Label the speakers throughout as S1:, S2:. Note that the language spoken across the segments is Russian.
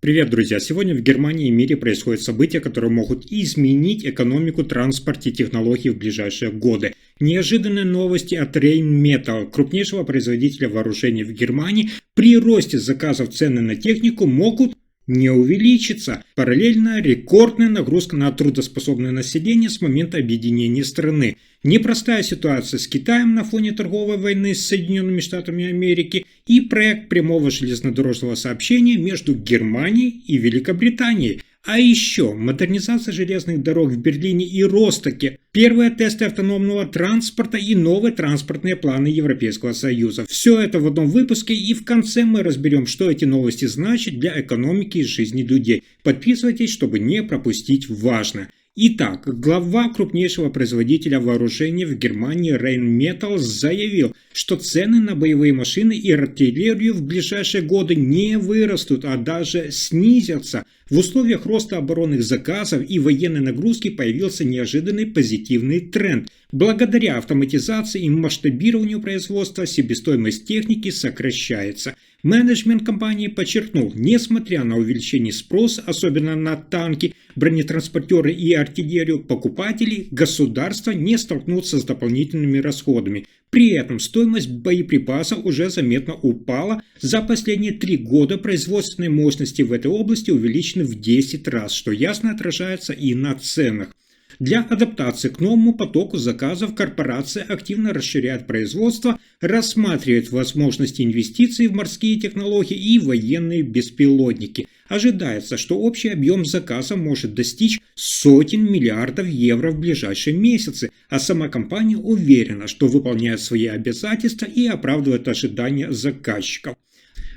S1: Привет, друзья! Сегодня в Германии и мире происходят события, которые могут изменить экономику, транспорт и технологии в ближайшие годы. Неожиданные новости от Rheinmetall, крупнейшего производителя вооружений в Германии. При росте заказов цены на технику могут не увеличиться. Параллельно рекордная нагрузка на трудоспособное население с момента объединения страны. Непростая ситуация с Китаем на фоне торговой войны с Соединенными Штатами Америки и проект прямого железнодорожного сообщения между Германией и Великобританией. А еще модернизация железных дорог в Берлине и Ростоке, первые тесты автономного транспорта и новые транспортные планы Европейского Союза. Все это в одном выпуске, и в конце мы разберем, что эти новости значат для экономики и жизни людей. Подписывайтесь, чтобы не пропустить важное. Итак, глава крупнейшего производителя вооружений в Германии Rheinmetall заявил, что цены на боевые машины и артиллерию в ближайшие годы не вырастут, а даже снизятся. В условиях роста оборонных заказов и военной нагрузки появился неожиданный позитивный тренд. Благодаря автоматизации и масштабированию производства себестоимость техники сокращается. Менеджмент компании подчеркнул, несмотря на увеличение спроса, особенно на танки, бронетранспортеры и артиллерию, покупатели государства не столкнутся с дополнительными расходами. При этом стоимость боеприпасов уже заметно упала. За последние 3 года производственные мощности в этой области увеличены в 10 раз, что ясно отражается и на ценах. Для адаптации к новому потоку заказов корпорация активно расширяет производство, рассматривает возможности инвестиций в морские технологии и военные беспилотники. Ожидается, что общий объем заказа может достичь сотен миллиардов евро в ближайшие месяцы, а сама компания уверена, что выполняет свои обязательства и оправдывает ожидания заказчиков.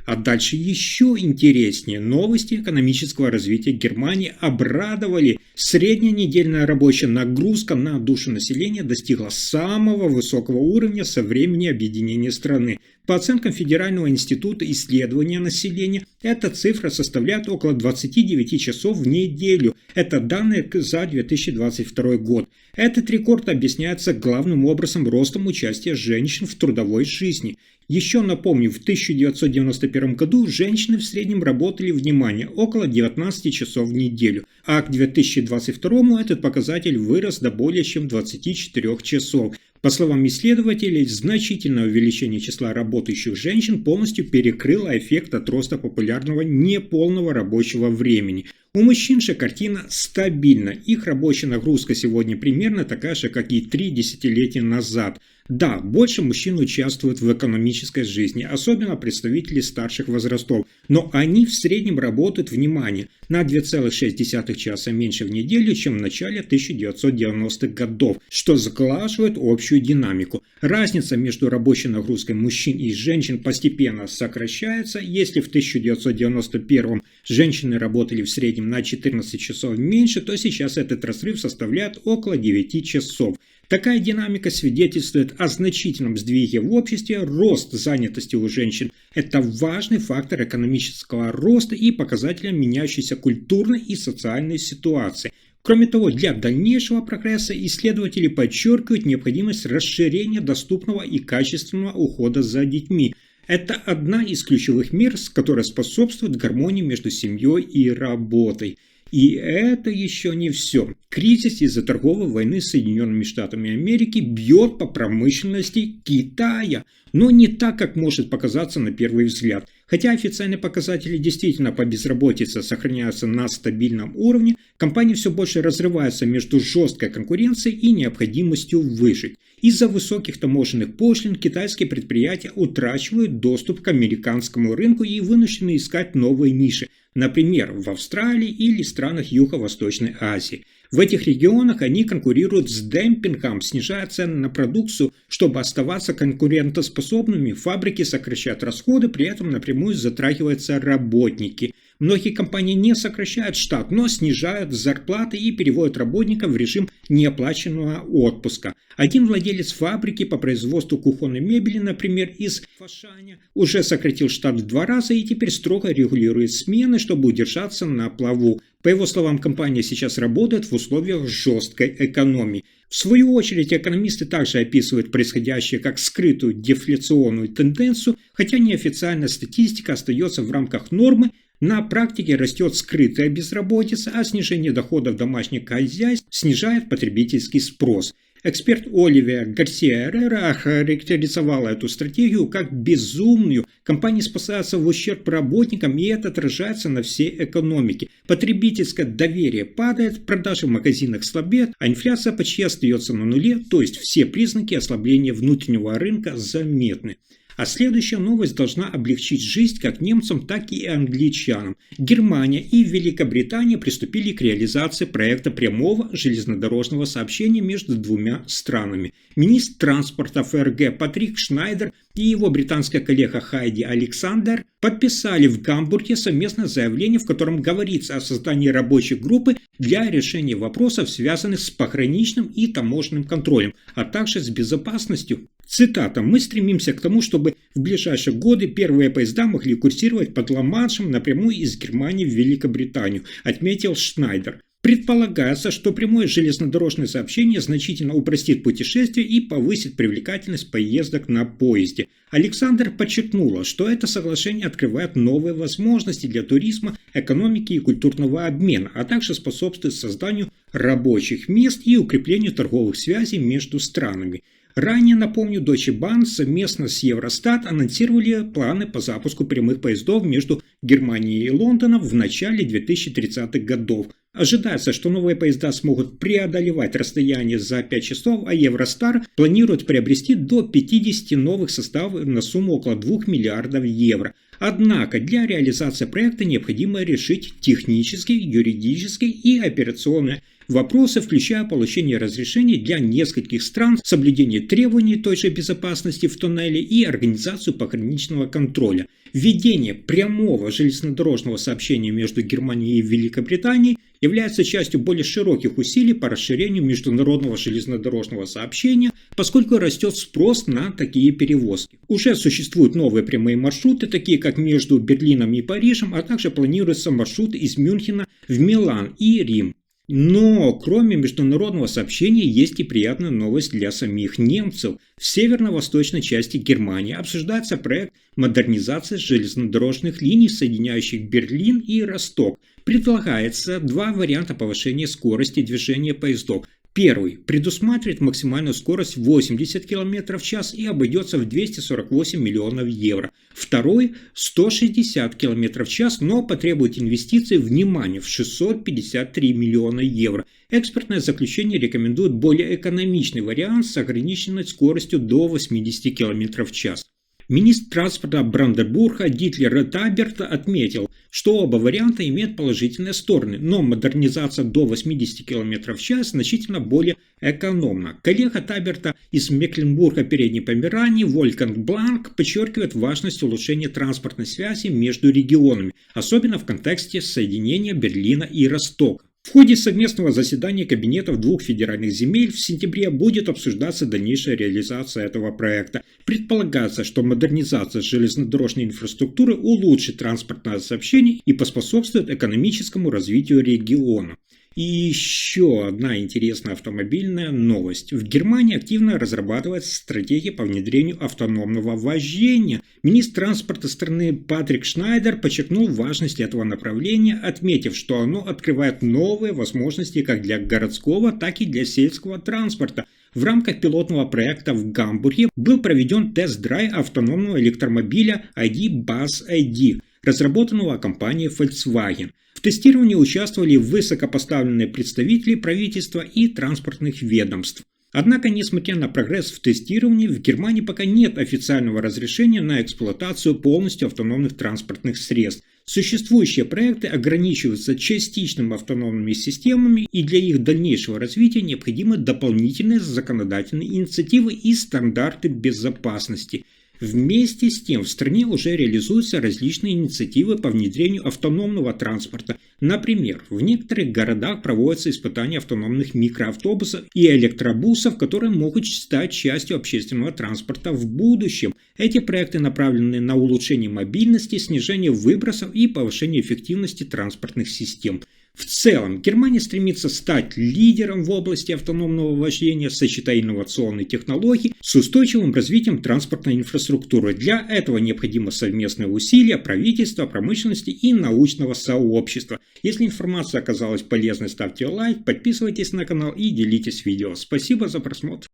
S1: А дальше еще интереснее. Новости экономического развития Германии обрадовали. Средняя недельная рабочая нагрузка на душу населения достигла самого высокого уровня со времени объединения страны. По оценкам Федерального института исследования населения, эта цифра составляет около 29 часов в неделю. Это данные за 2022 год. Этот рекорд объясняется главным образом ростом участия женщин в трудовой жизни. Еще напомню, в 1991 году женщины в среднем работали, внимание, около 19 часов в неделю, а к 2022 этот показатель вырос до более чем 24 часов. По словам исследователей, значительное увеличение числа работающих женщин полностью перекрыло эффект от роста популярного неполного рабочего времени. У мужчин же картина стабильна. Их рабочая нагрузка сегодня примерно такая же, как и 3 десятилетия назад. Да, больше мужчин участвуют в экономической жизни, особенно представители старших возрастов, но они в среднем работают, внимание, на 2,6 часа меньше в неделю, чем в начале 1990-х годов, что сглаживает общую динамику. Разница между рабочей нагрузкой мужчин и женщин постепенно сокращается. Если в 1991 женщины работали в среднем на 14 часов меньше, то сейчас этот разрыв составляет около 9 часов. Такая динамика свидетельствует о значительном сдвиге в обществе. Рост занятости у женщин – это важный фактор экономического роста и показатель меняющейся культурной и социальной ситуации. Кроме того, для дальнейшего прогресса исследователи подчеркивают необходимость расширения доступного и качественного ухода за детьми. Это одна из ключевых мер, которая способствует гармонии между семьей и работой. И это еще не все. Кризис из-за торговой войны с Соединенными Штатами Америки бьет по промышленности Китая, но не так, как может показаться на первый взгляд. Хотя официальные показатели действительно по безработице сохраняются на стабильном уровне, компании все больше разрываются между жесткой конкуренцией и необходимостью выжить. Из-за высоких таможенных пошлин китайские предприятия утрачивают доступ к американскому рынку и вынуждены искать новые ниши, например, в Австралии или странах Юго-Восточной Азии. В этих регионах они конкурируют с демпингом, снижая цены на продукцию, чтобы оставаться конкурентоспособными. Фабрики сокращают расходы, при этом напрямую затрагиваются работники. Многие компании не сокращают штат, но снижают зарплаты и переводят работников в режим неоплаченного отпуска. Один владелец фабрики по производству кухонной мебели, например, из Фошаня, уже сократил штат в 2 раза и теперь строго регулирует смены, чтобы удержаться на плаву. По его словам, компания сейчас работает в условиях жесткой экономии. В свою очередь, экономисты также описывают происходящее как скрытую дефляционную тенденцию, хотя неофициальная статистика остается в рамках нормы. На практике растет скрытая безработица, а снижение доходов домашних хозяйств снижает потребительский спрос. Эксперт Оливия Гарсия Эррера охарактеризовала эту стратегию как безумную. Компании спасаются в ущерб работникам, и это отражается на всей экономике. Потребительское доверие падает, продажи в магазинах слабеют, а инфляция почти остается на нуле, то есть все признаки ослабления внутреннего рынка заметны. А следующая новость должна облегчить жизнь как немцам, так и англичанам. Германия и Великобритания приступили к реализации проекта прямого железнодорожного сообщения между двумя странами. Министр транспорта ФРГ Патрик Шнайдер и его британская коллега Хайди Александер подписали в Гамбурге совместное заявление, в котором говорится о создании рабочей группы для решения вопросов, связанных с пограничным и таможенным контролем, а также с безопасностью. Цитата: «Мы стремимся к тому, чтобы в ближайшие годы первые поезда могли курсировать под Ла-Маншем напрямую из Германии в Великобританию», отметил Шнайдер. Предполагается, что прямое железнодорожное сообщение значительно упростит путешествие и повысит привлекательность поездок на поезде. Александр подчеркнула, что это соглашение открывает новые возможности для туризма, экономики и культурного обмена, а также способствует созданию рабочих мест и укреплению торговых связей между странами. Ранее, напомню, Deutsche Bahn совместно с Евростат анонсировали планы по запуску прямых поездов между Германией и Лондоном в начале 2030-х годов. Ожидается, что новые поезда смогут преодолевать расстояние за 5 часов, а Евростар планирует приобрести до 50 новых составов на сумму около 2 миллиардов евро. Однако для реализации проекта необходимо решить технические, юридические и операционные вопросы, включая получение разрешений для нескольких стран, соблюдение требований той же безопасности в туннеле и организацию пограничного контроля. Введение прямого железнодорожного сообщения между Германией и Великобританией является частью более широких усилий по расширению международного железнодорожного сообщения, поскольку растет спрос на такие перевозки. Уже существуют новые прямые маршруты, такие как между Берлином и Парижем, а также планируется маршрут из Мюнхена в Милан и Рим. Но кроме международного сообщения есть и приятная новость для самих немцев. В северо-восточной части Германии обсуждается проект модернизации железнодорожных линий, соединяющих Берлин и Росток. Предлагается два варианта повышения скорости движения поездов. Первый предусматривает максимальную скорость 80 км в час и обойдется в 248 миллионов евро. Второй – 160 км в час, но потребует инвестиций, внимание, в 653 миллиона евро. Экспертное заключение рекомендует более экономичный вариант с ограниченной скоростью до 80 км в час. Министр транспорта Бранденбурга Дитлер Таберт отметил, что оба варианта имеют положительные стороны, но модернизация до 80 км в час значительно более экономна. Коллега Таберта из Мекленбурга Передней Померании Волфганг Бланк подчеркивает важность улучшения транспортной связи между регионами, особенно в контексте соединения Берлина и Ростока. В ходе совместного заседания кабинетов двух федеральных земель в сентябре будет обсуждаться дальнейшая реализация этого проекта. Предполагается, что модернизация железнодорожной инфраструктуры улучшит транспортное сообщение и поспособствует экономическому развитию региона. И еще одна интересная автомобильная новость. В Германии активно разрабатывается стратегия по внедрению автономного вождения. Министр транспорта страны Патрик Шнайдер подчеркнул важность этого направления, отметив, что оно открывает новые возможности как для городского, так и для сельского транспорта. В рамках пилотного проекта в Гамбурге был проведен тест-драйв автономного электромобиля ID Buzz ID, разработанного компанией Volkswagen. В тестировании участвовали высокопоставленные представители правительства и транспортных ведомств. Однако, несмотря на прогресс в тестировании, в Германии пока нет официального разрешения на эксплуатацию полностью автономных транспортных средств. Существующие проекты ограничиваются частичными автономными системами, и для их дальнейшего развития необходимы дополнительные законодательные инициативы и стандарты безопасности. Вместе с тем в стране уже реализуются различные инициативы по внедрению автономного транспорта. Например, в некоторых городах проводятся испытания автономных микроавтобусов и электробусов, которые могут стать частью общественного транспорта в будущем. Эти проекты направлены на улучшение мобильности, снижение выбросов и повышение эффективности транспортных систем. В целом, Германия стремится стать лидером в области автономного вождения, сочетая инновационные технологии с устойчивым развитием транспортной инфраструктуры. Для этого необходимо совместные усилия правительства, промышленности и научного сообщества. Если информация оказалась полезной, ставьте лайк, подписывайтесь на канал и делитесь видео. Спасибо за просмотр.